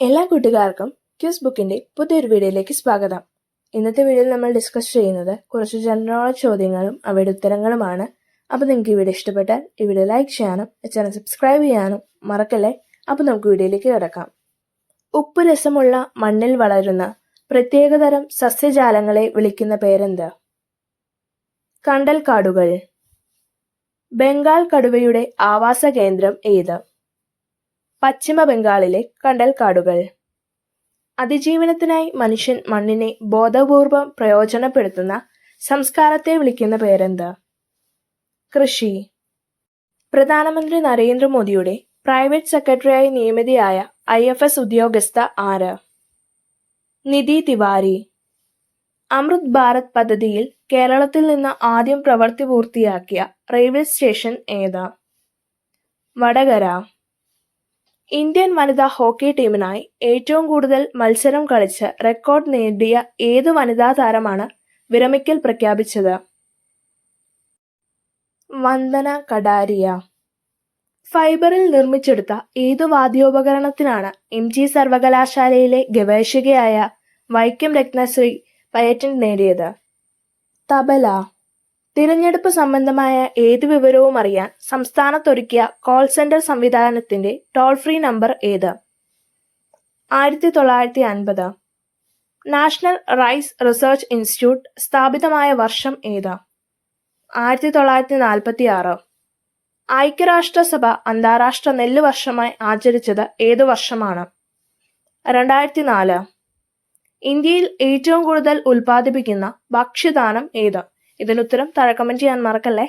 എല്ലാ കൂട്ടുകാർക്കും ക്യൂസ് ബുക്കിന്റെ പുതിയൊരു വീഡിയോയിലേക്ക് സ്വാഗതം. ഇന്നത്തെ വീഡിയോയിൽ നമ്മൾ ഡിസ്കസ് ചെയ്യുന്നത് കുറച്ച് ജനറൽ നോളജ് ചോദ്യങ്ങളും അവയുടെ ഉത്തരങ്ങളുമാണ്. അപ്പോൾ നിങ്ങൾക്ക് ഈ വീഡിയോ ഇഷ്ടപ്പെട്ടാൽ ഈ വീഡിയോ ലൈക്ക് ചെയ്യാനും ചാനൽ സബ്സ്ക്രൈബ് ചെയ്യാനും മറക്കല്ലേ. അപ്പോൾ നമുക്ക് വീഡിയോയിലേക്ക് കിടക്കാം. ഉപ്പ് രസമുള്ള മണ്ണിൽ വളരുന്ന പ്രത്യേകതരം സസ്യജാലങ്ങളെ വിളിക്കുന്ന പേരെന്ത്? കണ്ടൽ കാടുകൾ. ബംഗാൾ കടുവയുടെ ആവാസ കേന്ദ്രം ഏത്? പശ്ചിമ ബംഗാളിലെ കണ്ടൽ കാടുകൾ. അതിജീവനത്തിനായി മനുഷ്യൻ മണ്ണിനെ ബോധപൂർവം പ്രയോജനപ്പെടുത്തുന്ന സംസ്കാരത്തെ വിളിക്കുന്ന പേരെന്ത്? കൃഷി. പ്രധാനമന്ത്രി നരേന്ദ്രമോദിയുടെ പ്രൈവറ്റ് സെക്രട്ടറിയായി നിയമിതയായ IFS ഉദ്യോഗസ്ഥ ആര്? നിധി തിവാരി. അമൃത് ഭാരത് പദ്ധതിയിൽ കേരളത്തിൽ നിന്ന് ആദ്യം പ്രവൃത്തി പൂർത്തിയാക്കിയ റെയിൽവേ സ്റ്റേഷൻ ഏത്? വടകര. ഇന്ത്യൻ വനിതാ ഹോക്കി ടീമിനായി ഏറ്റവും കൂടുതൽ മത്സരം കളിച്ച് റെക്കോർഡ് നേടിയ ഏത് വനിതാ താരമാണ് വിരമിക്കൽ പ്രഖ്യാപിച്ചത്? വന്ദന കടാരിയ. ഫൈബറിൽ നിർമ്മിച്ചെടുത്ത ഏതു വാദ്യോപകരണത്തിനാണ് MG സർവകലാശാലയിലെ ഗവേഷകയായ വൈക്കം രത്നശ്രീ പയറ്റന്റ് നേടിയത്? തബല. തിരഞ്ഞെടുപ്പ് സംബന്ധമായ ഏത് വിവരവും അറിയാൻ സംസ്ഥാനത്തൊരുക്കിയ കോൾ സെന്റർ സംവിധാനത്തിന്റെ ടോൾ ഫ്രീ നമ്പർ ഏത്? 1950. നാഷണൽ റൈസ് റിസർച്ച് ഇൻസ്റ്റിറ്റ്യൂട്ട് സ്ഥാപിതമായ വർഷം ഏത്? 1946. ഐക്യരാഷ്ട്രസഭ അന്താരാഷ്ട്ര നെല്ല് വർഷമായി ആചരിച്ചത് ഏതു വർഷമാണ്? 2004. ഇന്ത്യയിൽ ഏറ്റവും കൂടുതൽ ഉൽപ്പാദിപ്പിക്കുന്ന ഭക്ഷ്യധാന്യം ഏത്? ഇതിനുത്തരം താഴെ കമന്റ് ചെയ്യാൻ മറക്കല്ലേ.